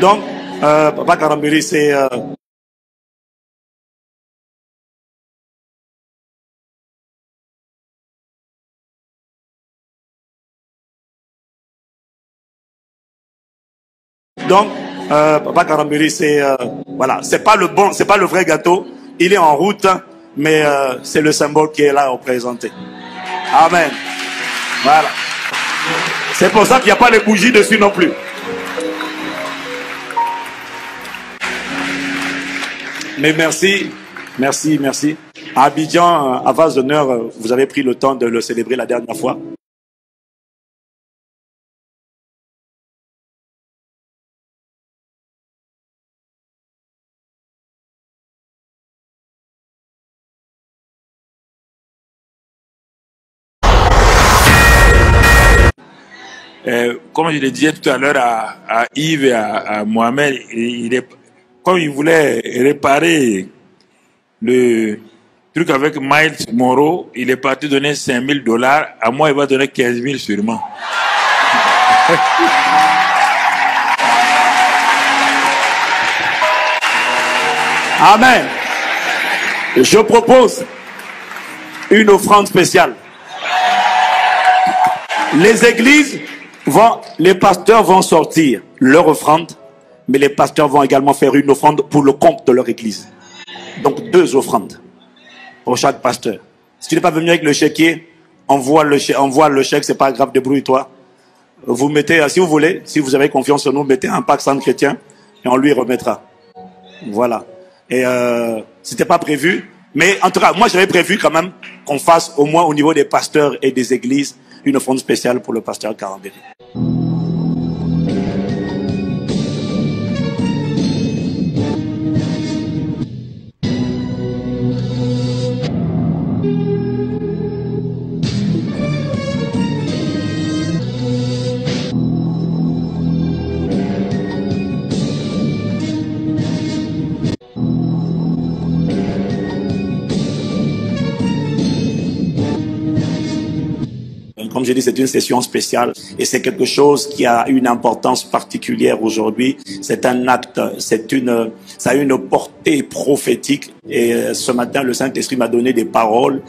Donc, Papa Karambiri, c'est... Donc, Papa Karambiri, c'est... voilà, c'est pas le bon, c'est pas le vrai gâteau. Il est en route, mais c'est le symbole qui est là représenté. Amen. Voilà. C'est pour ça qu'il n'y a pas les bougies dessus non plus. Mais merci, merci, merci. À Abidjan, à vase d'honneur, vous avez pris le temps de le célébrer la dernière fois. Comme je le disais tout à l'heure à Yves et à Mohamed, comme il voulait réparer le truc avec Miles Moreau, il est parti donner $5,000. À moi, il va donner 15 000 sûrement. Amen. Je propose une offrande spéciale. Les églises les pasteurs vont sortir leur offrande, mais les pasteurs vont également faire une offrande pour le compte de leur église. Donc 2 offrandes pour chaque pasteur. Si tu n'es pas venu avec le chéquier, envoie le chèque, c'est pas grave, débrouille-toi. Vous mettez, si vous voulez, si vous avez confiance en nous, mettez un pack centre chrétien et on lui remettra. Voilà. Et c'était pas prévu, mais en tout cas, moi j'avais prévu quand même qu'on fasse au moins au niveau des pasteurs et des églises une offrande spéciale pour le pasteur Karambiri. Comme je dis, c'est une session spéciale et c'est quelque chose qui a une importance particulière aujourd'hui. C'est un acte, ça a une portée prophétique. Et ce matin, le Saint-Esprit m'a donné des paroles.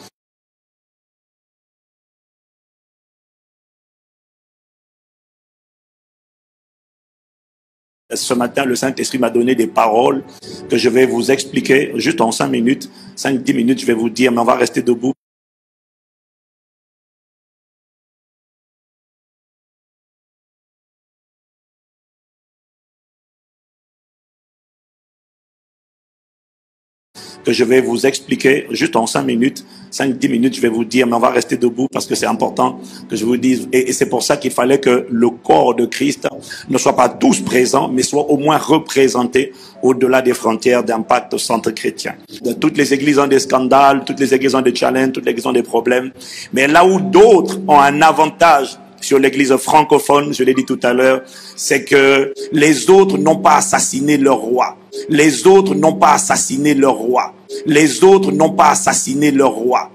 Ce matin, le Saint-Esprit m'a donné des paroles que je vais vous expliquer juste en 5 minutes. 5-10 minutes, je vais vous dire, mais on va rester debout. Que je vais vous expliquer juste en 5 minutes, 5-10 minutes, je vais vous dire, mais on va rester debout parce que c'est important que je vous dise. Et c'est pour ça qu'il fallait que le corps de Christ ne soit pas tous présents, mais soit au moins représenté au-delà des frontières d'Impact Centre Chrétien. Toutes les églises ont des scandales, toutes les églises ont des challenges, toutes les églises ont des problèmes. Mais là où d'autres ont un avantage sur l'église francophone, je l'ai dit tout à l'heure, c'est que les autres n'ont pas assassiné leur roi. Les autres n'ont pas assassiné leur roi. Les autres n'ont pas assassiné leur roi.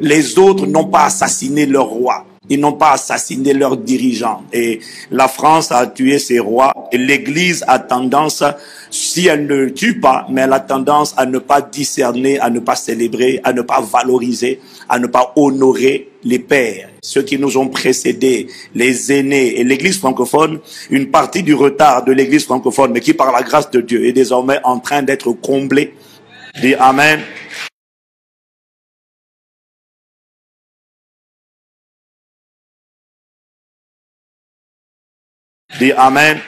Les autres n'ont pas assassiné leur roi. Ils n'ont pas assassiné leurs dirigeants. Et la France a tué ses rois. Et l'Église a tendance, si elle ne tue pas, mais elle a tendance à ne pas discerner, à ne pas célébrer, à ne pas valoriser, à ne pas honorer les pères, ceux qui nous ont précédés, les aînés. Et l'Église francophone, une partie du retard de l'Église francophone, mais qui par la grâce de Dieu est désormais en train d'être comblée. Dis Amen. Dis Amen.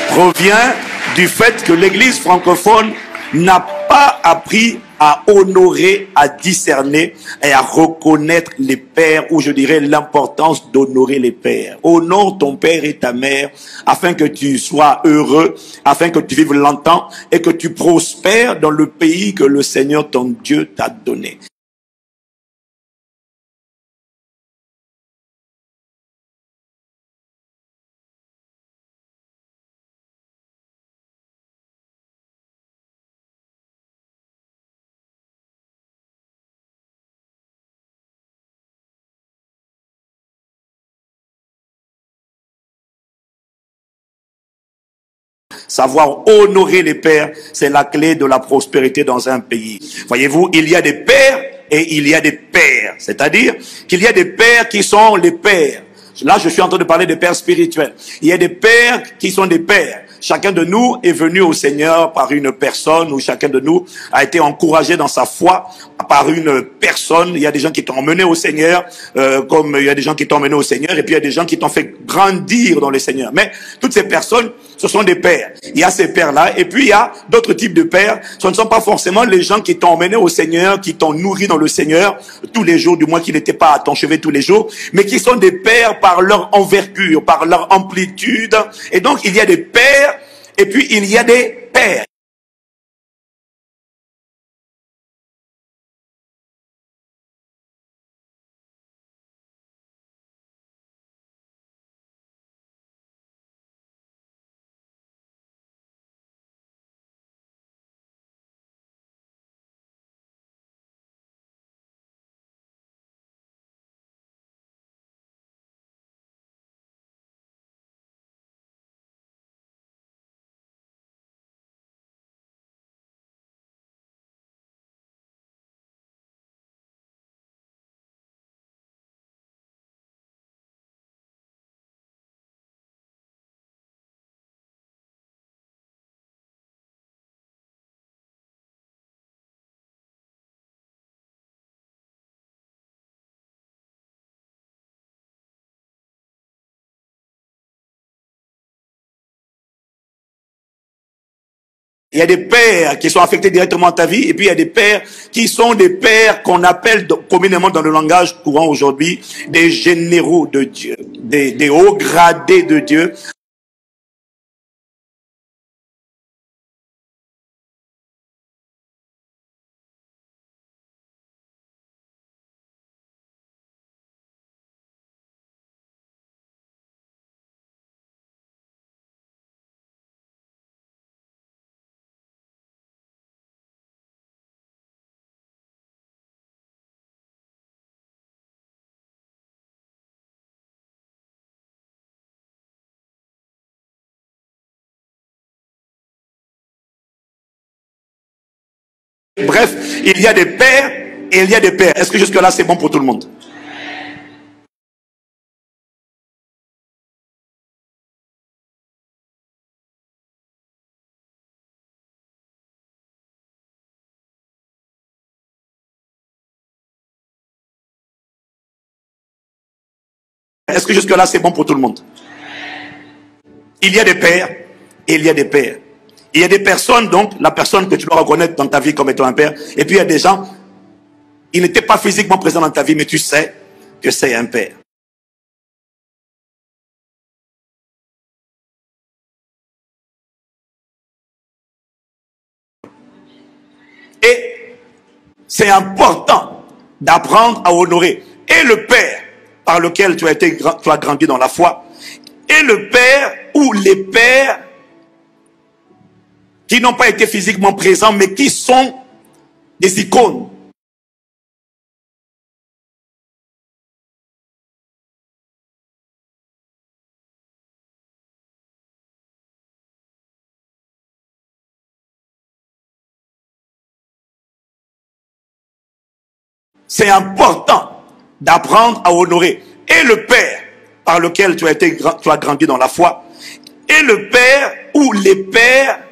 Provient du fait que l'Église francophone n'a pas appris à honorer, à discerner et à reconnaître les pères, ou je dirais l'importance d'honorer les pères. Honore ton père et ta mère afin que tu sois heureux, afin que tu vives longtemps et que tu prospères dans le pays que le Seigneur ton Dieu t'a donné. Savoir honorer les pères, c'est la clé de la prospérité dans un pays. Voyez-vous, il y a des pères et il y a des pères. C'est-à-dire qu'il y a des pères qui sont les pères. Là, je suis en train de parler des pères spirituels. Il y a des pères qui sont des pères. Chacun de nous est venu au Seigneur par une personne, ou chacun de nous a été encouragé dans sa foi par une personne. Il y a des gens qui t'ont emmené au Seigneur, comme il y a des gens qui t'ont emmené au Seigneur, et puis il y a des gens qui t'ont fait grandir dans le Seigneur. Mais toutes ces personnes, ce sont des pères. Il y a ces pères-là, et puis il y a d'autres types de pères. Ce ne sont pas forcément les gens qui t'ont emmené au Seigneur, qui t'ont nourri dans le Seigneur tous les jours, du moins qui n'étaient pas à ton chevet tous les jours, mais qui sont des pères par leur envergure, par leur amplitude. Et donc il y a des pères, et puis il y a des pères. Il y a des pères qui sont affectés directement à ta vie, et puis il y a des pères qui sont des pères qu'on appelle communément dans le langage courant aujourd'hui des généraux de Dieu, des hauts gradés de Dieu. Bref, il y a des pères et il y a des pères. Est-ce que jusque-là c'est bon pour tout le monde? Est-ce que jusque-là c'est bon pour tout le monde? Il y a des pères et il y a des pères. Il y a des personnes, donc, la personne que tu dois reconnaître dans ta vie comme étant un père, et puis il y a des gens, ils n'étaient pas physiquement présents dans ta vie, mais tu sais que c'est un père. Et c'est important d'apprendre à honorer et le père par lequel tu as grandi dans la foi, et le père ou les pères qui n'ont pas été physiquement présents, mais qui sont des icônes. C'est important d'apprendre à honorer. Et le Père par lequel tu as grandi dans la foi, et le Père ou les pères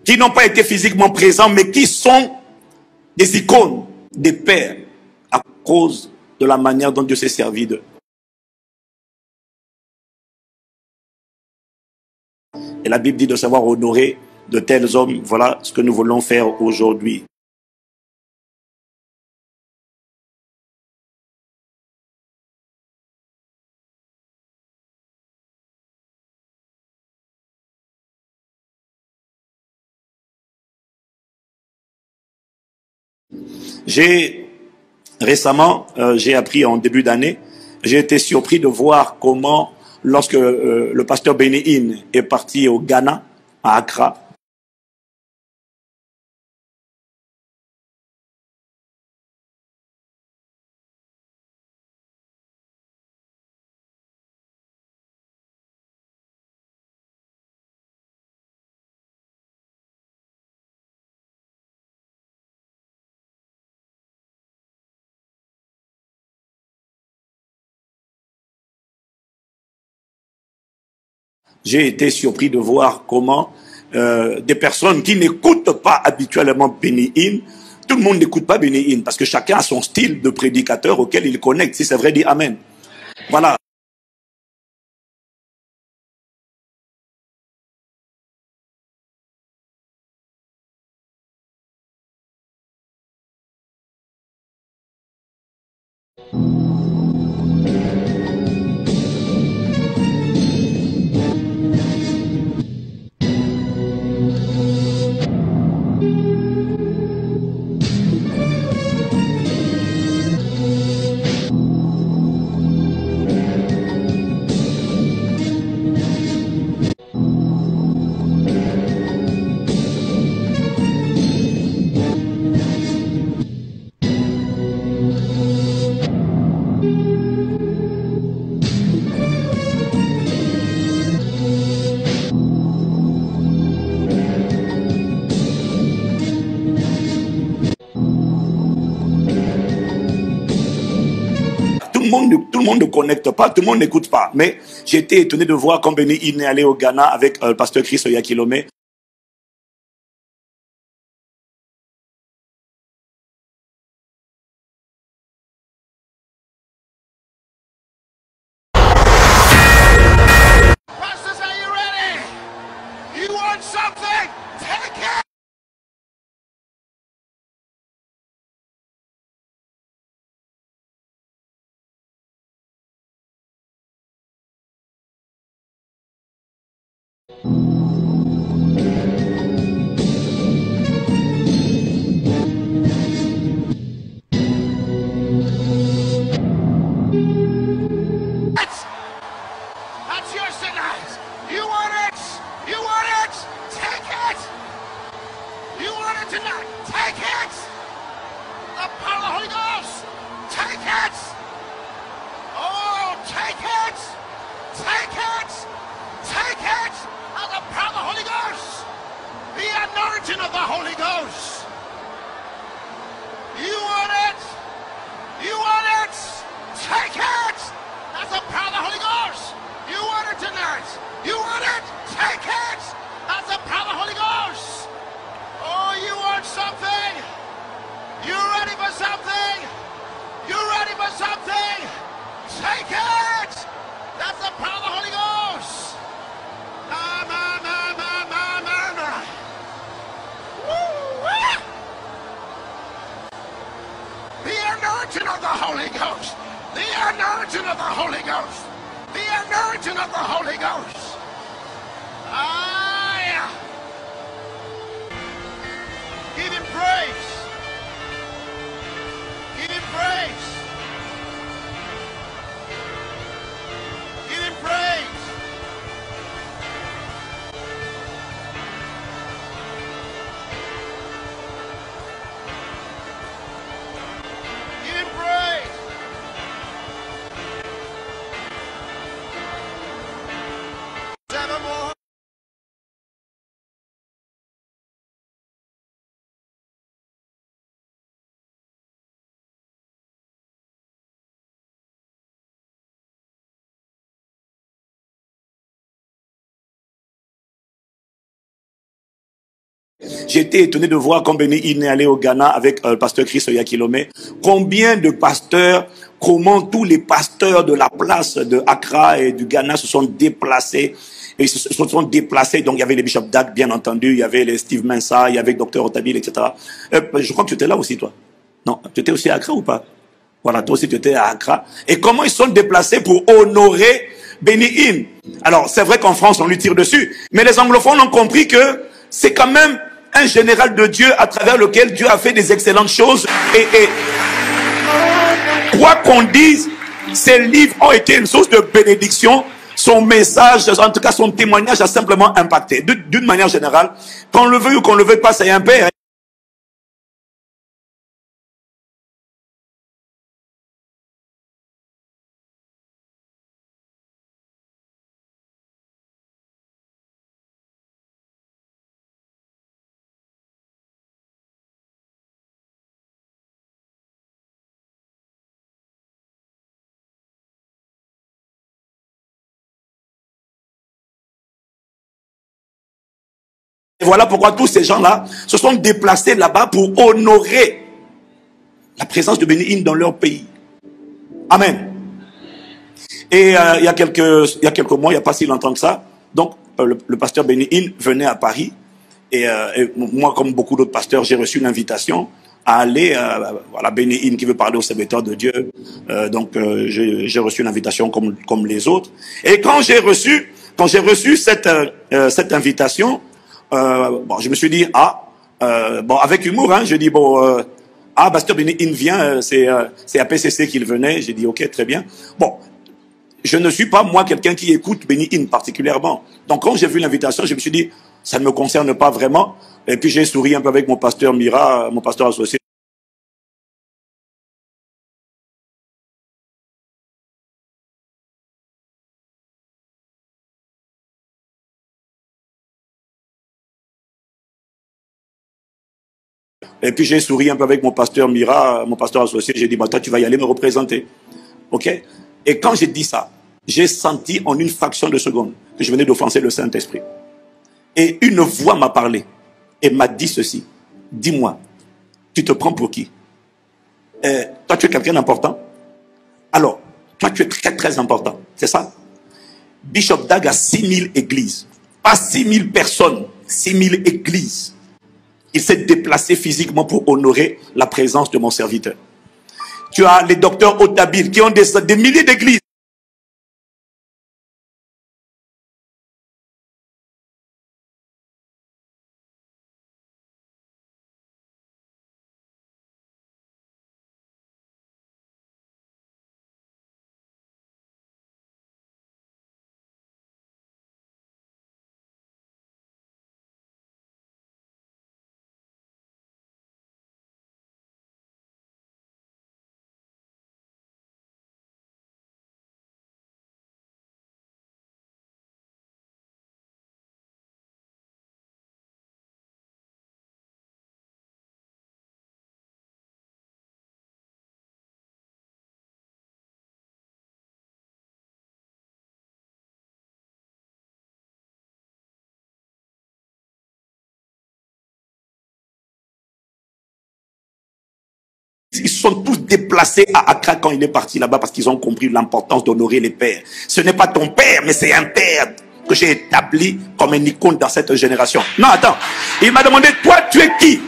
qui n'ont pas été physiquement présents, mais qui sont des icônes des pères à cause de la manière dont Dieu s'est servi d'eux. Et la Bible dit de savoir honorer de tels hommes. Voilà ce que nous voulons faire aujourd'hui. Récemment, j'ai appris en début d'année, j'ai été surpris de voir comment, lorsque le pasteur Benny Hinn est parti au Ghana, à Accra, j'ai été surpris de voir comment des personnes qui n'écoutent pas habituellement Benny Hinn, tout le monde n'écoute pas Benny Hinn, parce que chacun a son style de prédicateur auquel il connecte. Si c'est vrai, dis Amen. Voilà. Tout le monde ne connecte pas, tout le monde n'écoute pas. Mais j'ai été étonné de voir quand Benny Hinn est allé au Ghana avec le pasteur Chris Oyakilome. Pastors, are you ready? You want something? Take it! That's yours tonight. You want it? You want it? Take it! You want it tonight? Take it! The power of the Holy Ghost! Take it! Oh, take it! Take it! Take it! And the power of the Holy Ghost! The anointing of the Holy Ghost! You want it? You want it? Take it! That's the power of the Holy Ghost! You want it tonight? You want it? Take it! That's the power of the Holy Ghost! Oh, you want something? You ready for something? You ready for something? Take it! That's the power of the Holy Ghost! Woo! Ah! The anointing of the Holy Ghost! The anointing of the Holy Ghost! The anointing of the Holy Ghost! Ah, yeah. Give him praise! Give him praise! Give him praise! Give him praise! J'ai été étonné de voir quand Benny Hinn est allé au Ghana avec le pasteur Chris Oyakilome, combien de pasteurs, comment tous les pasteurs de la place de Accra et du Ghana se sont déplacés. Et ils se sont déplacés. Donc il y avait les Bishop Dag, bien entendu, il y avait les Steve Mensah, il y avait Dr Otabil, etc. Je crois que tu étais là aussi, toi. Non, tu étais aussi à Accra ou pas? Voilà, toi aussi tu étais à Accra. Et comment ils sont déplacés pour honorer Benny Hinn? Alors c'est vrai qu'en France on lui tire dessus, mais les anglophones ont compris que c'est quand même un général de Dieu à travers lequel Dieu a fait des excellentes choses. Et quoi qu'on dise, ces livres ont été une source de bénédiction. Son message, en tout cas son témoignage a simplement impacté. D'une manière générale, qu'on le veuille ou qu'on ne le veuille pas, c'est un père. Et voilà pourquoi tous ces gens-là se sont déplacés là-bas pour honorer la présence de Benny Hinn dans leur pays. Amen. Et il y a quelques mois, il n'y a pas si longtemps que ça, donc le pasteur Benny Hinn venait à Paris. Et moi, comme beaucoup d'autres pasteurs, j'ai reçu une invitation à aller, voilà, Benny Hinn qui veut parler au serviteur de Dieu. Donc j'ai reçu une invitation comme les autres. Et quand j'ai reçu cette invitation, bon, je me suis dit, bon, avec humour, hein, je dis, bon, pasteur Benny Hinn vient, c'est à PCC qu'il venait. J'ai dit, ok, très bien. Bon, je ne suis pas, moi, quelqu'un qui écoute Benny Hinn particulièrement. Donc, quand j'ai vu l'invitation, je me suis dit, ça ne me concerne pas vraiment. Et puis, j'ai souri un peu avec mon pasteur Mira, mon pasteur associé. Et puis, j'ai souri un peu avec mon pasteur Mira, mon pasteur associé. J'ai dit, bah, toi, tu vas y aller me représenter. OK? Et quand j'ai dit ça, j'ai senti en une fraction de seconde que je venais d'offenser le Saint-Esprit. Et une voix m'a parlé et m'a dit ceci. Dis-moi, tu te prends pour qui? Toi, tu es quelqu'un d'important? Alors, toi, tu es très, très important. C'est ça? Bishop Dag a 6000 églises. Pas 6000 personnes, 6000 églises. Il s'est déplacé physiquement pour honorer la présence de mon serviteur. Tu as les docteurs Otabil qui ont des milliers d'églises. Ils sont tous déplacés à Accra quand il est parti là-bas parce qu'ils ont compris l'importance d'honorer les pères. Ce n'est pas ton père, mais c'est un père que j'ai établi comme un icône dans cette génération. Non, attends. Il m'a demandé, toi, tu es qui?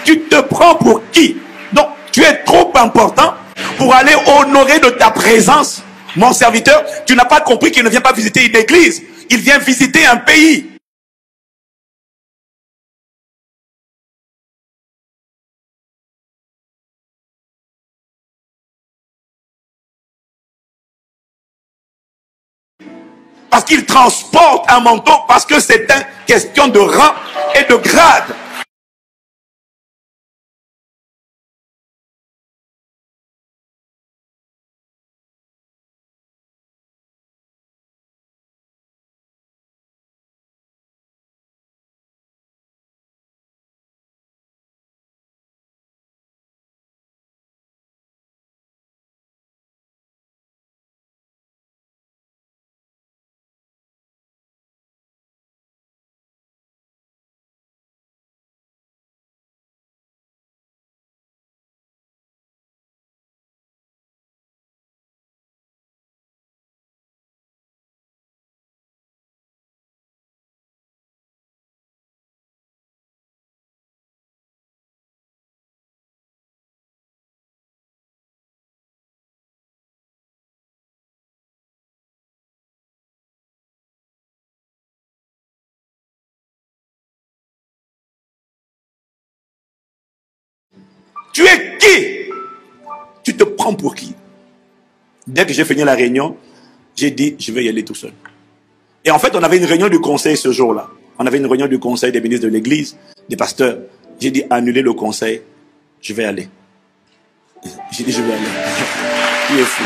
Tu te prends pour qui? Donc, tu es trop important pour aller honorer de ta présence mon serviteur. Tu n'as pas compris qu'il ne vient pas visiter une église. Il vient visiter un pays. Parce qu'il transporte un manteau, parce que c'est une question de rang et de grade. Tu es qui? Tu te prends pour qui? Dès que j'ai fini la réunion, j'ai dit, je vais y aller tout seul. Et en fait, on avait une réunion du conseil ce jour-là. On avait une réunion du conseil des ministres de l'église, des pasteurs. J'ai dit, annulez le conseil, je vais aller. J'ai dit, je vais aller. Il est fou.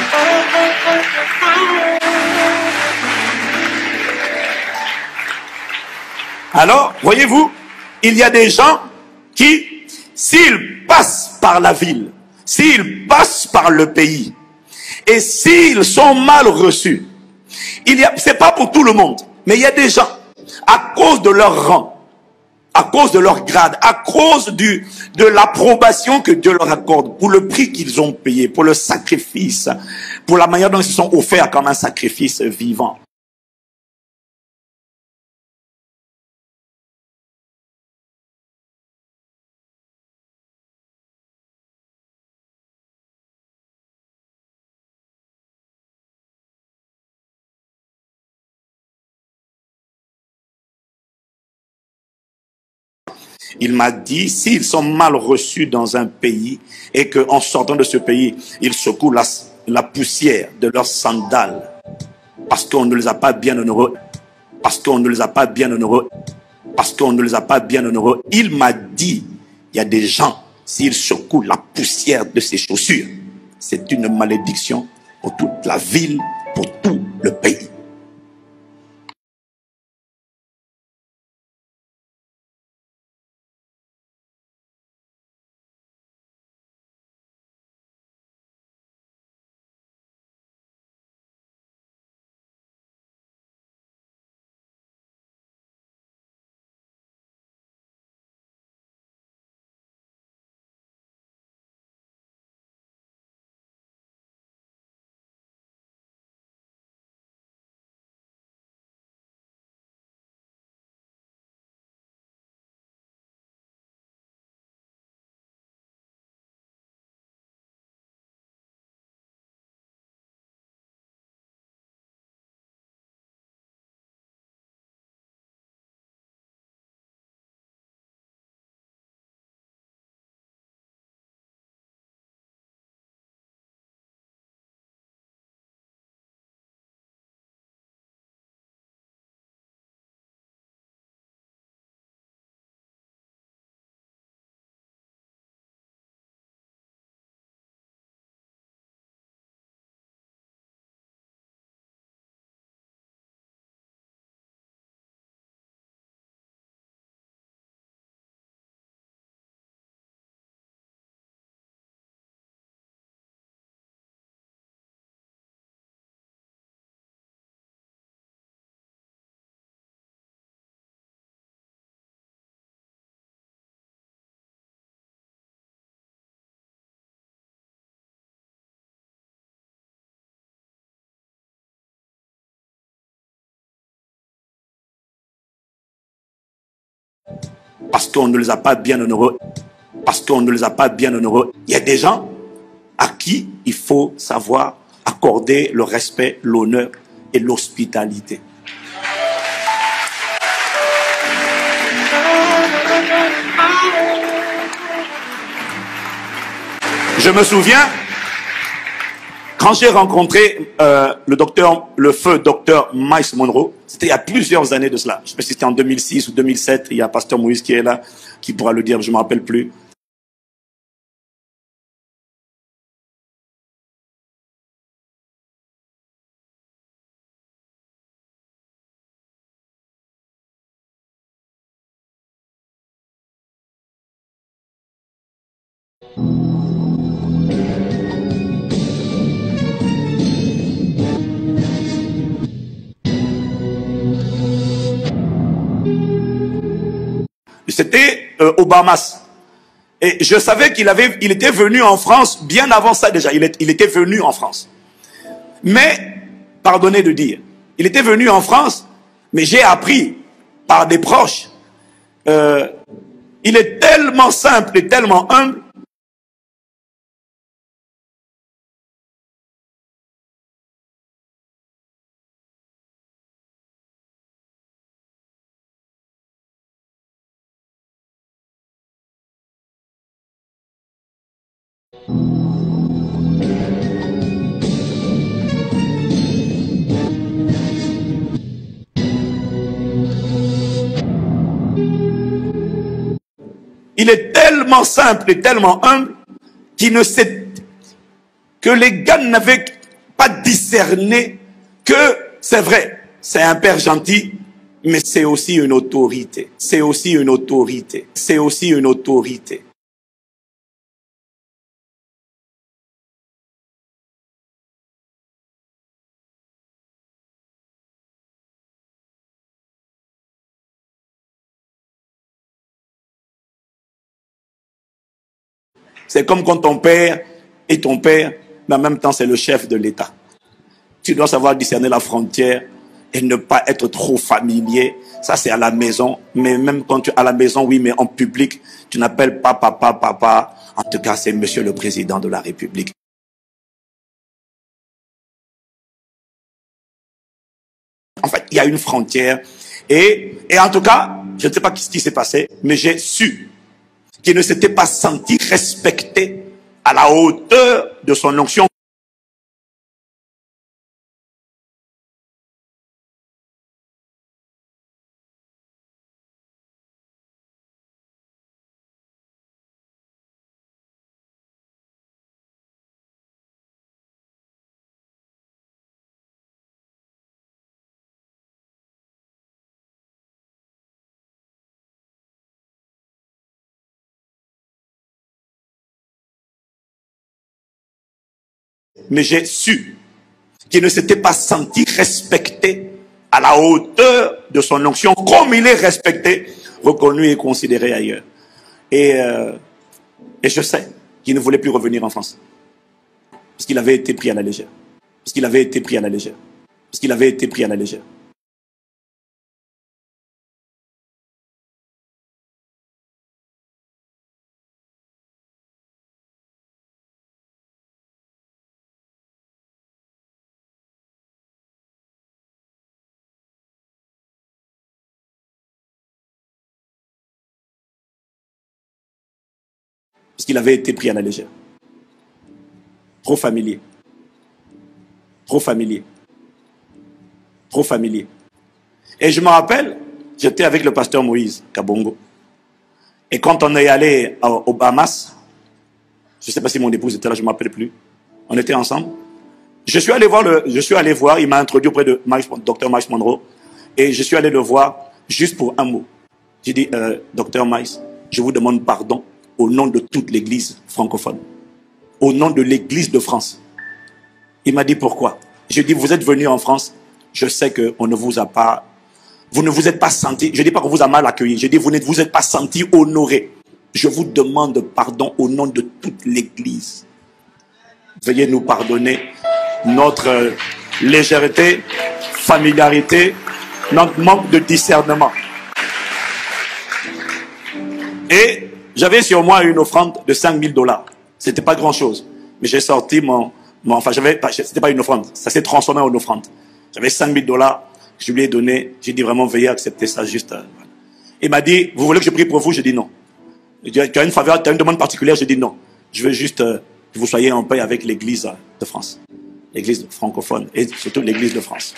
Alors, voyez-vous, il y a des gens qui, s'ils passent par la ville, s'ils passent par le pays, et s'ils sont mal reçus, c'est pas pour tout le monde, mais il y a des gens, à cause de leur rang, à cause de leur grade, à cause de l'approbation que Dieu leur accorde, pour le prix qu'ils ont payé, pour le sacrifice, pour la manière dont ils se sont offerts comme un sacrifice vivant. Il m'a dit, s'ils sont mal reçus dans un pays et qu'en sortant de ce pays, ils secouent la poussière de leurs sandales parce qu'on ne les a pas bien honorés, parce qu'on ne les a pas bien honorés, parce qu'on ne les a pas bien honorés. Il m'a dit, il y a des gens, s'ils secouent la poussière de ces chaussures, c'est une malédiction pour toute la ville, pour tout le pays. Parce qu'on ne les a pas bien honorés, parce qu'on ne les a pas bien honorés. Il y a des gens à qui il faut savoir accorder le respect, l'honneur et l'hospitalité. Je me souviens, quand j'ai rencontré le feu docteur Miles Monroe, c'était il y a plusieurs années de cela. Je ne sais pas si c'était en 2006 ou 2007, il y a pasteur Moïse qui est là, qui pourra le dire, je ne me rappelle plus. C'était aux Bahamas. Et je savais il était venu en France bien avant ça déjà. Il était venu en France. Mais, pardonnez de dire, il était venu en France, mais j'ai appris par des proches. Il est tellement simple et tellement humble. Il est tellement simple et tellement humble qu'il ne sait que les gars n'avaient pas discerné que c'est vrai, c'est un père gentil, mais c'est aussi une autorité. C'est aussi une autorité. C'est aussi une autorité. C'est comme quand ton père est ton père, mais en même temps c'est le chef de l'État. Tu dois savoir discerner la frontière et ne pas être trop familier. Ça, c'est à la maison. Mais même quand tu es à la maison, oui, mais en public, tu n'appelles pas papa, papa. En tout cas, c'est monsieur le président de la République. En fait, il y a une frontière. Et en tout cas, je ne sais pas ce qui s'est passé, mais j'ai su qu'il ne s'était pas senti respecté à la hauteur de son onction. Mais j'ai su qu'il ne s'était pas senti respecté à la hauteur de son onction, comme il est respecté, reconnu et considéré ailleurs. Et je sais qu'il ne voulait plus revenir en France. Parce qu'il avait été pris à la légère. Parce qu'il avait été pris à la légère. Parce qu'il avait été pris à la légère. Parce qu'il avait été pris à la légère. Trop familier. Trop familier. Trop familier. Et je me rappelle, j'étais avec le pasteur Moïse Kabongo. Et quand on est allé aux Bahamas, je ne sais pas si mon épouse était là, je ne m'appelle plus. On était ensemble. Je suis allé voir, il m'a introduit auprès de Dr. Miles Monroe. Et je suis allé le voir juste pour un mot. J'ai dit, Dr. Miles, je vous demande pardon au nom de toute l'église francophone. Au nom de l'église de France. Il m'a dit pourquoi. Je dis, vous êtes venu en France, je sais qu'on ne vous a pas, vous ne vous êtes pas senti, je ne dis pas qu'on vous a mal accueilli, je dis, vous ne vous êtes pas senti honoré. Je vous demande pardon au nom de toute l'église. Veuillez nous pardonner notre légèreté, familiarité, notre manque de discernement. Et j'avais sur moi une offrande de 5000 $. C'était pas grand chose. Mais j'ai sorti c'était pas une offrande. Ça s'est transformé en offrande. J'avais 5000 $. Je lui ai donné. J'ai dit vraiment, veuillez accepter ça juste. Il m'a dit, vous voulez que je prie pour vous? J'ai dit non. Tu as une faveur, tu as une demande particulière? J'ai dit non. Je veux juste que vous soyez en paix avec l'église de France. L'église francophone et surtout l'église de France.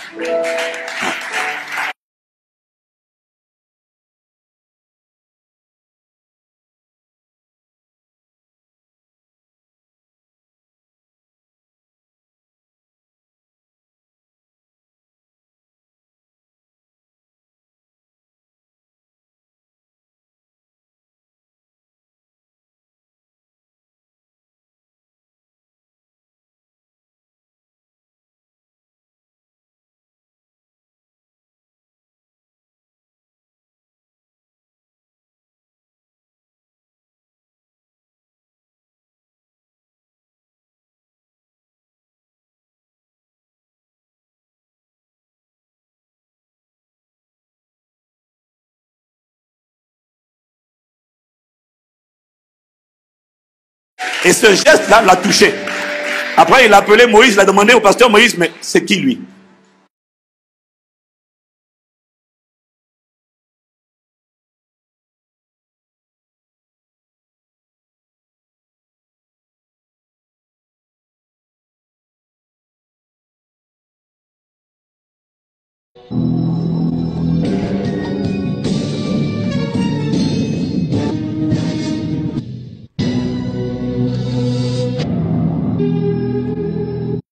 Et ce geste-là l'a touché. Après, il a appelé Moïse, il a demandé au pasteur Moïse, mais c'est qui lui?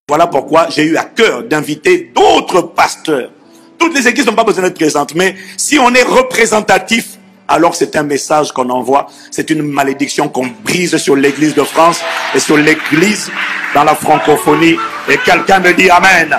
Voilà pourquoi j'ai eu à cœur d'inviter d'autres pasteurs. Toutes les églises n'ont pas besoin d'être présentes, mais si on est représentatif, alors c'est un message qu'on envoie. C'est une malédiction qu'on brise sur l'église de France et sur l'église dans la francophonie. Et quelqu'un me dit Amen.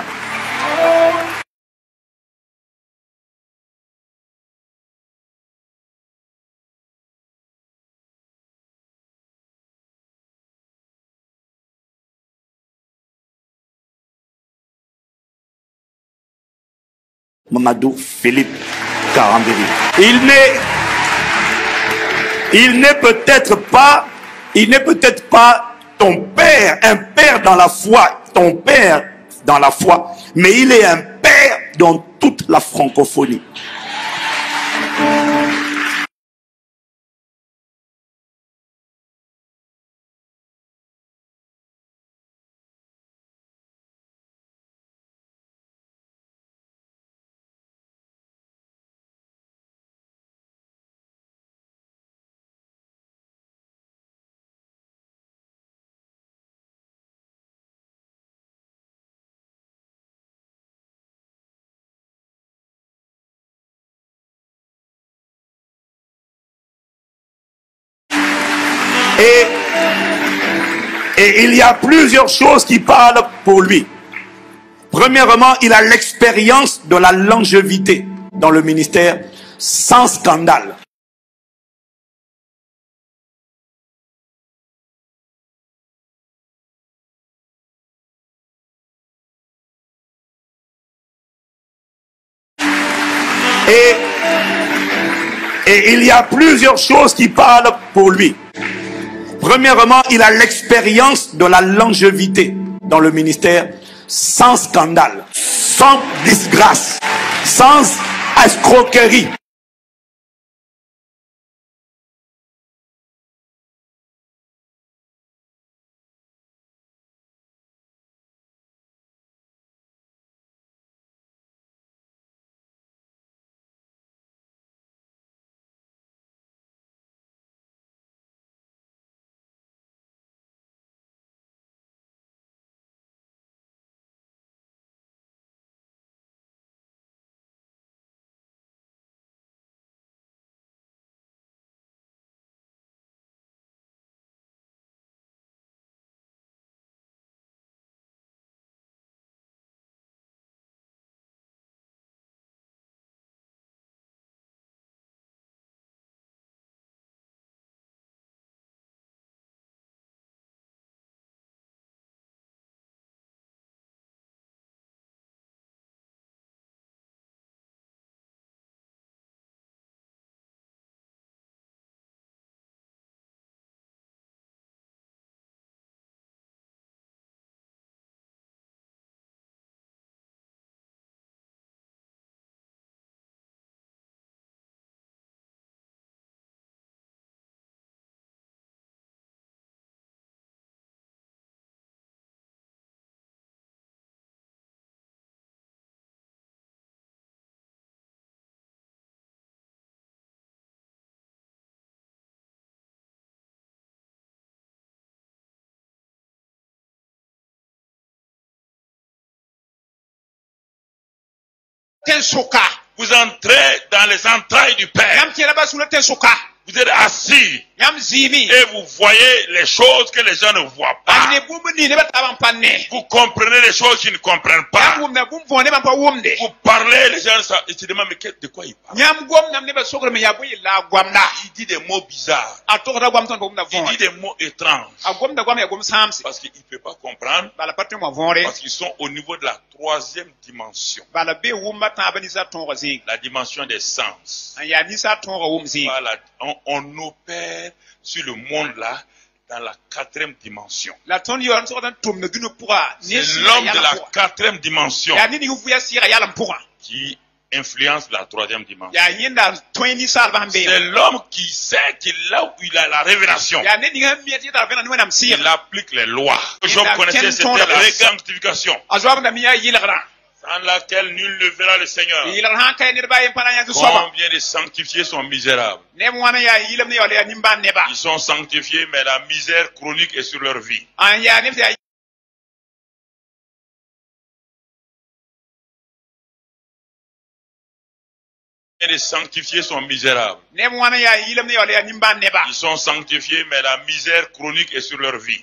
Mamadou Philippe Karambéry. Il n'est peut-être pas ton père, un père dans la foi, ton père dans la foi, mais il est un père dans toute la francophonie. Et il y a plusieurs choses qui parlent pour lui. Premièrement, il a l'expérience de la longévité dans le ministère sans scandale. Et il y a plusieurs choses qui parlent pour lui. Premièrement, il a l'expérience de la longévité dans le ministère sans scandale, sans disgrâce, sans escroquerie. Vous entrez dans les entrailles du Père. Vous êtes assis et vous voyez les choses que les gens ne voient pas. Vous comprenez les choses qu'ils ne comprennent pas. Vous parlez, les gens ils se demandent mais de quoi il parle. Il dit des mots bizarres. Il dit des mots étranges. Parce qu'il ne peut pas comprendre. Parce qu'ils sont au niveau de la troisième dimension. La dimension des sens. On opère sur le monde là dans la quatrième dimension. C'est l'homme de la quatrième dimension qui influence la troisième dimension. C'est l'homme qui sait qu'il a la révélation. Il applique les lois. Job connaissait, c'était la sanctification. dans laquelle nul ne verra le Seigneur. Combien de sanctifiés sont misérables? Ils sont sanctifiés, mais la misère chronique est sur leur vie. Les sanctifiés sont misérables. Ils sont sanctifiés, mais la misère chronique est sur leur vie.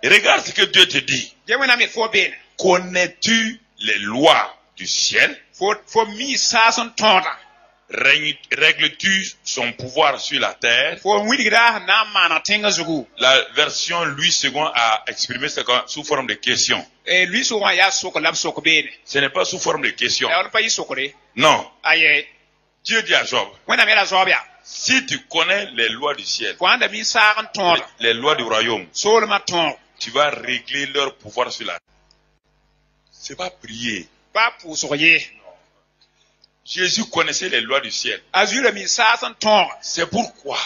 Et regarde ce que Dieu te dit. Connais-tu les lois du ciel? Règles-tu son pouvoir sur la terre? La version Louis II a exprimé ça sous forme de question. Ce n'est pas sous forme de question. Non. Dieu dit à Job, si tu connais les lois du ciel, les lois du royaume, tu vas régler leur pouvoir sur la terre. C'est pas prier. Jésus connaissait les lois du ciel. C'est pourquoi,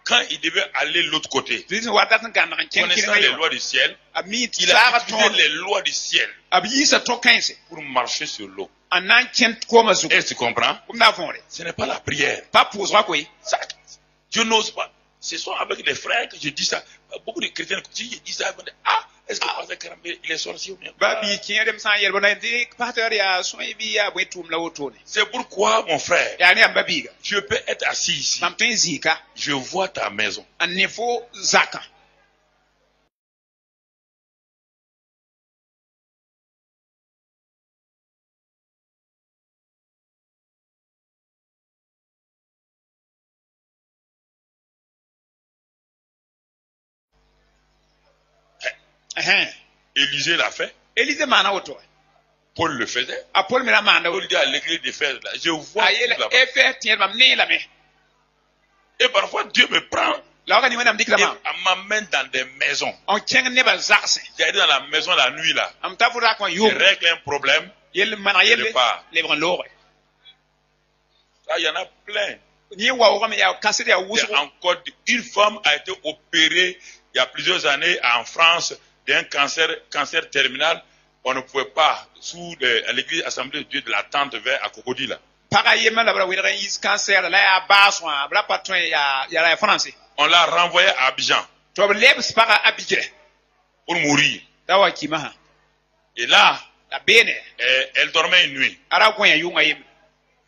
quand il devait aller de l'autre côté, connaissant les lois du ciel, il a utilisé les lois du ciel pour marcher sur l'eau. Est-ce que tu comprends? Ce n'est pas la prière. Ça, Dieu n'ose pas. Ce sont avec les frères que je dis ça. Beaucoup de chrétiens, si je dis ça, ils vont dire, ah, est-ce que Pasteur Karambé, il est sorcier ou bien? C'est pourquoi, mon frère, je peux être assis ici. Je vois ta maison. Élisée l'a fait. Paul le faisait. Paul dit à l'église de faire, je vois là-bas. Et parfois Dieu me prend et m'amène dans des maisons. J'allais dans la maison la nuit là. Je règle un problème. Je pars. Là, il y en a plein. Encore une femme a été opérée il y a plusieurs années en France d'un cancer terminal. On ne pouvait pas, sous l'église Assemblée de Dieu de la Tente Vert à Cocody là. On l'a renvoyé à Abidjan pour mourir. Et là, elle dormait une nuit.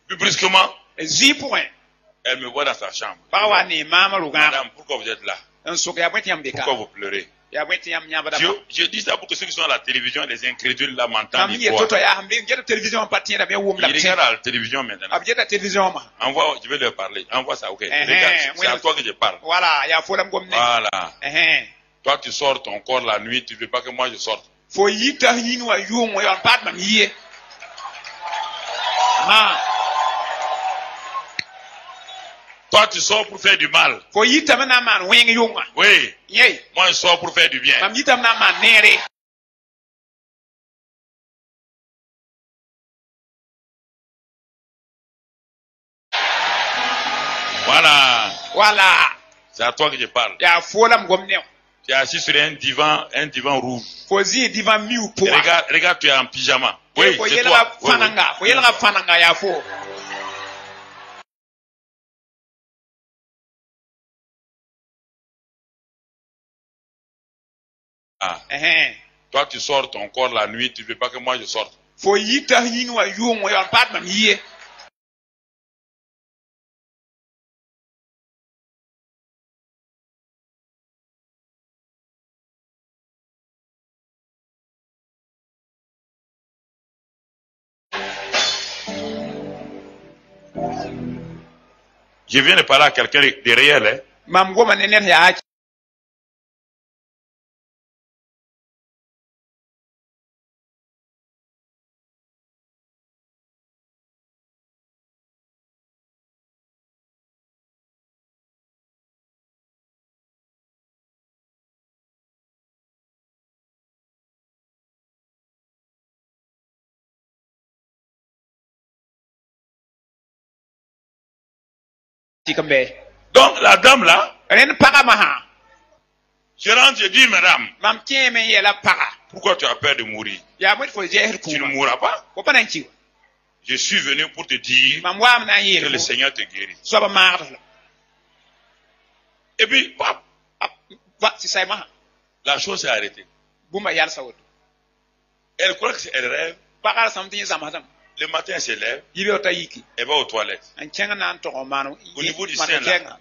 Plus brusquement, elle me voit dans sa chambre. Madame, pourquoi vous êtes là? Pourquoi vous pleurez? Je dis ça pour que ceux qui sont à la télévision, les incrédules là m'entendent. Ils regardent à la télévision maintenant. Envoie, je vais leur parler. Envoie ça, ok. Regarde, c'est à toi que je parle. Voilà. Toi, tu sors ton corps la nuit, tu ne veux pas que moi je sorte. Toi, tu sors pour faire du mal. Oui. Moi, je sors pour faire du bien. Voilà. C'est à toi que je parle. Tu es assis sur un divan rouge. Regarde, tu es en pyjama. Oui, c'est toi. Toi, tu sors ton corps la nuit, tu ne veux pas que moi je sorte. Je viens de parler à quelqu'un de réel. Donc la dame là, je rentre, je dis madame, pourquoi tu as peur de mourir? Tu ne mourras pas. Je suis venu pour te dire que le Seigneur te guérit. Et puis, pap, la chose s'est arrêtée. Elle croit qu'elle rêve. Le matin, elle se lève. Elle va aux toilettes. Au niveau du sein,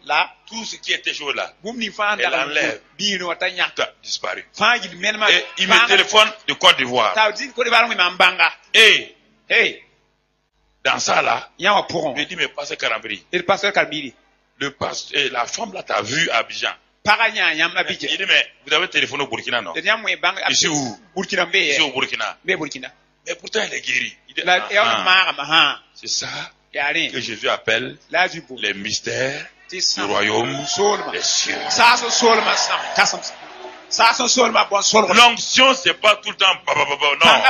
là, tout ce qui était chaud là, elle enlève. Tout a disparu. Et il me téléphone de Côte d'Ivoire. Et dans ça là, il me dit, mais pasteur Karambiri, la femme là t'a vu à Abidjan. Il dit, mais vous avez téléphoné au Burkina, non? Ici où? Ici au Burkina. Mais pourtant, elle est guérie. C'est ça que Jésus appelle les mystères du royaume des cieux. L'onction, c'est pas tout le temps. Non.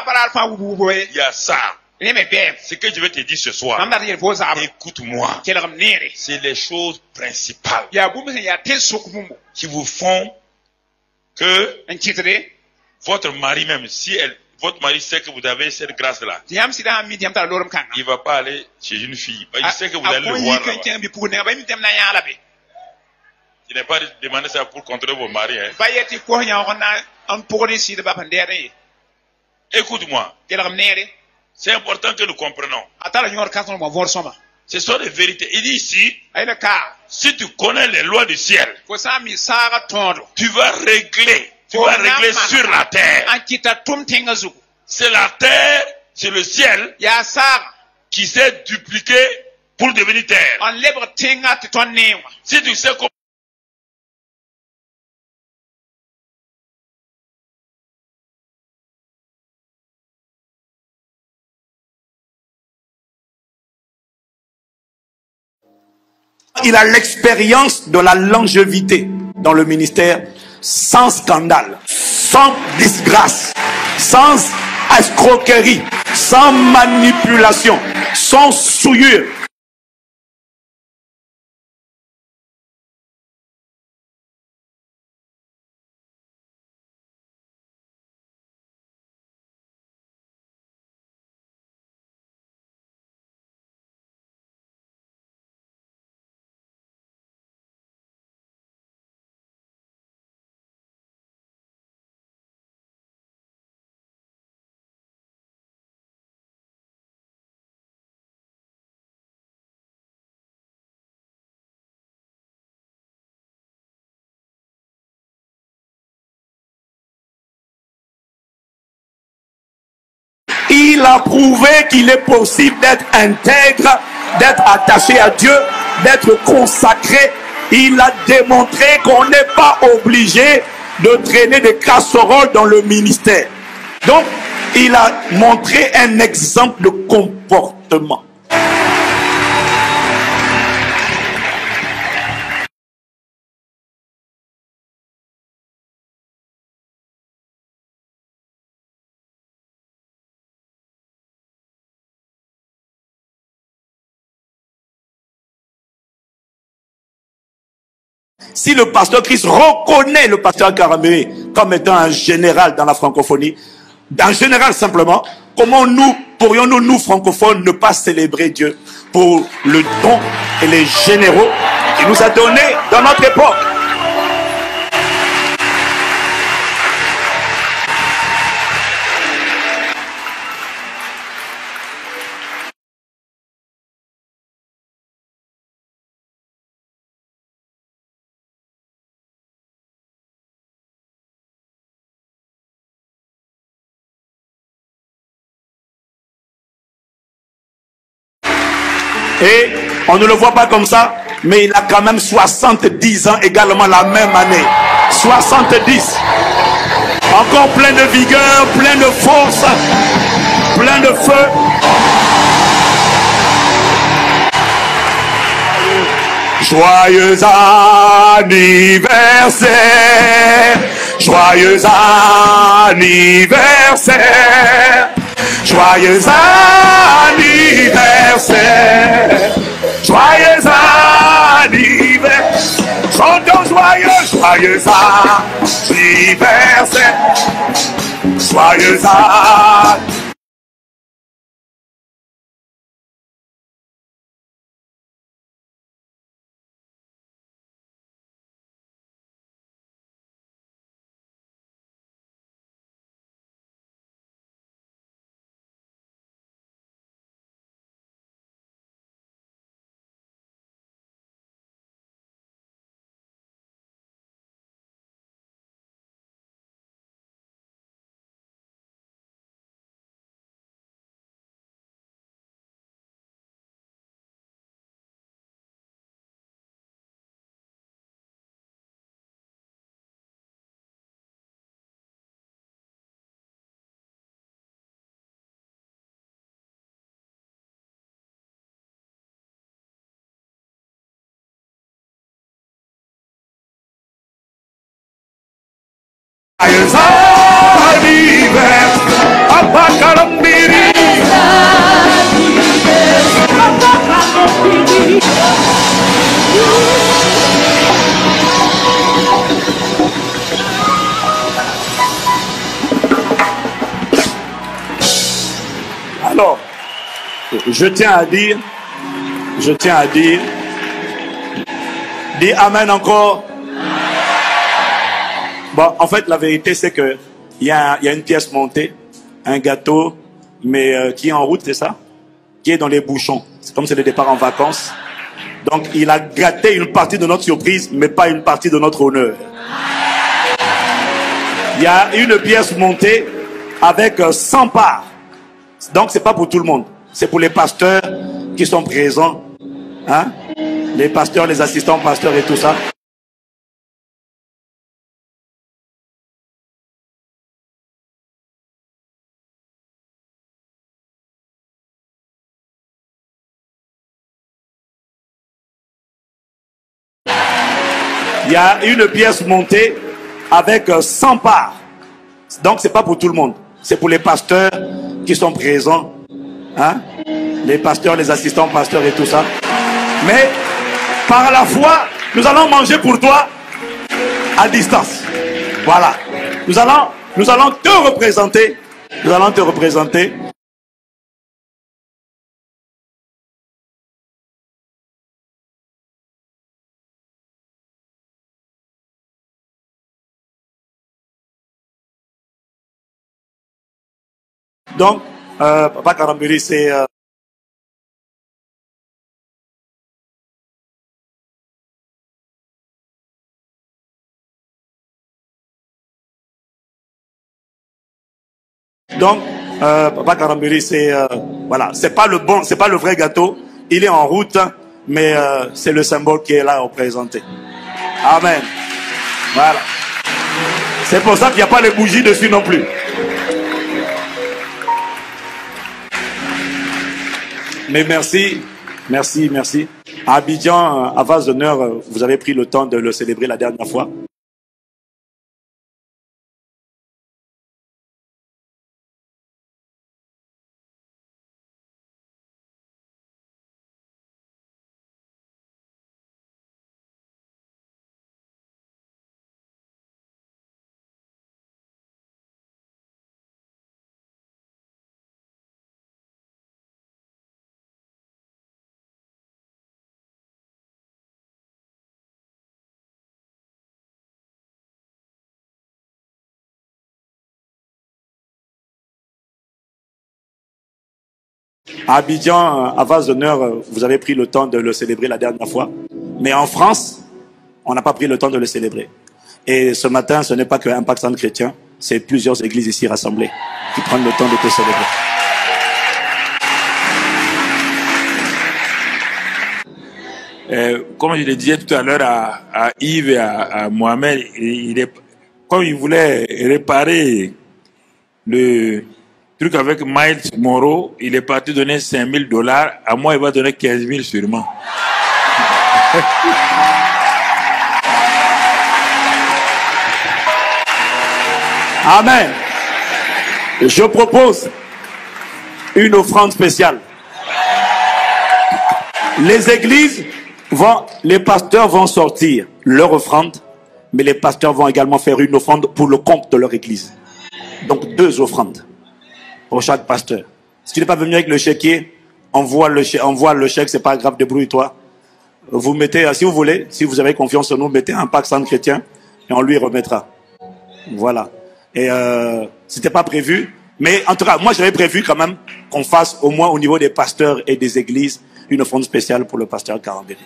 Il y a ça. Ce que je vais te dire ce soir, écoute-moi. C'est les choses principales qui vous font que votre mari, même si votre mari sait que vous avez cette grâce-là, il ne va pas aller chez une fille. Il sait que vous allez le voir là-bas. Il n'est pas demandé ça pour contrôler vos maris. Hein. Écoute-moi. C'est important que nous comprenions. Ce sont les vérités. Il dit ici, si tu connais les lois du ciel, tu vas régler. Tu vas régler sur la terre. C'est la terre, c'est le ciel qui s'est dupliqué pour devenir terre. Si tu sais comment il a l'expérience de la longévité dans le ministère, sans scandale, sans disgrâce, sans escroquerie, sans manipulation, sans souillure. Il a prouvé qu'il est possible d'être intègre, d'être attaché à Dieu, d'être consacré. Il a démontré qu'on n'est pas obligé de traîner des casseroles dans le ministère. Donc, il a montré un exemple de comportement. Si le pasteur Christ reconnaît le pasteur Karamé comme étant un général dans la francophonie, d'un général simplement, comment pourrions-nous, nous francophones, ne pas célébrer Dieu pour le don et les généraux qu'il nous a donnés dans notre époque? Et on ne le voit pas comme ça, mais il a quand même 70 ans également la même année. 70. Encore plein de vigueur, plein de force, plein de feu. Joyeux anniversaire, joyeux anniversaire, joyeux anniversaire, joyeux Joyeux anniversaire, joyeux anniversaire. Joyeux anniversaire, Papa Kalambiri. Alors, je tiens à dire, dis Amen encore. Bon, en fait, la vérité, c'est que il y a une pièce montée, un gâteau, mais qui est en route, c'est ça? Qui est dans les bouchons. C'est comme c'est le départ en vacances. Donc, il a gâté une partie de notre surprise, mais pas une partie de notre honneur. Il y a une pièce montée avec 100 parts. Donc, c'est pas pour tout le monde. C'est pour les pasteurs qui sont présents. Hein? Les pasteurs, les assistants pasteurs et tout ça. Il y a une pièce montée avec 100 parts. Donc, c'est pas pour tout le monde. C'est pour les pasteurs qui sont présents. Hein? Les pasteurs, les assistants pasteurs et tout ça. Mais, par la foi, nous allons manger pour toi à distance. Voilà. Nous allons te représenter. Nous allons te représenter. Donc, Papa Kalambiri, c'est... Donc, Papa Kalambiri, c'est... voilà, c'est pas le bon, c'est pas le vrai gâteau. Il est en route, mais c'est le symbole qui est là représenté. Amen. Voilà. C'est pour ça qu'il n'y a pas les bougies dessus non plus. Mais merci, merci, merci. À Abidjan, à vase d'honneur, vous avez pris le temps de le célébrer la dernière fois. À Abidjan, à vase d'honneur, vous avez pris le temps de le célébrer la dernière fois. Mais en France, on n'a pas pris le temps de le célébrer. Et ce matin, ce n'est pas que Impact Centre Chrétien, c'est plusieurs églises ici rassemblées qui prennent le temps de te célébrer. Comme je le disais tout à l'heure à Yves et à Mohamed, comme il voulait réparer le truc avec Miles Moreau, il est parti donner $5,000. À moi, il va donner 15 000 sûrement. Amen. Je propose une offrande spéciale. Les églises les pasteurs vont sortir leur offrande mais les pasteurs vont également faire une offrande pour le compte de leur église. Donc 2 offrandes pour chaque pasteur. Si tu n'es pas venu avec le chéquier, envoie le chèque, c'est pas grave, débrouille-toi. Vous mettez, si vous voulez, si vous avez confiance en nous, mettez un pack Centre Chrétien et on lui remettra. Voilà. Et c'était pas prévu, mais en tout cas, moi j'avais prévu quand même qu'on fasse au moins au niveau des pasteurs et des églises une offrande spéciale pour le pasteur Karambéry.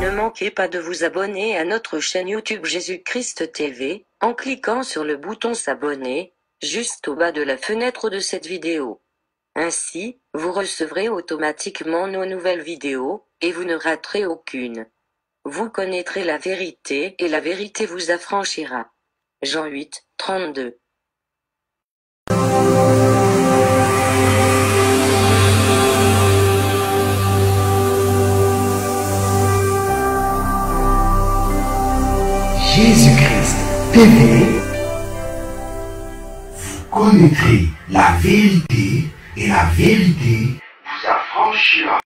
Ne manquez pas de vous abonner à notre chaîne YouTube Jésus-Christ TV, en cliquant sur le bouton s'abonner, juste au bas de la fenêtre de cette vidéo. Ainsi, vous recevrez automatiquement nos nouvelles vidéos, et vous ne raterez aucune. Vous connaîtrez la vérité et la vérité vous affranchira. Jean 8, 32. Jésus-Christ TV, vous connaîtrez la vérité et la vérité vous affranchira.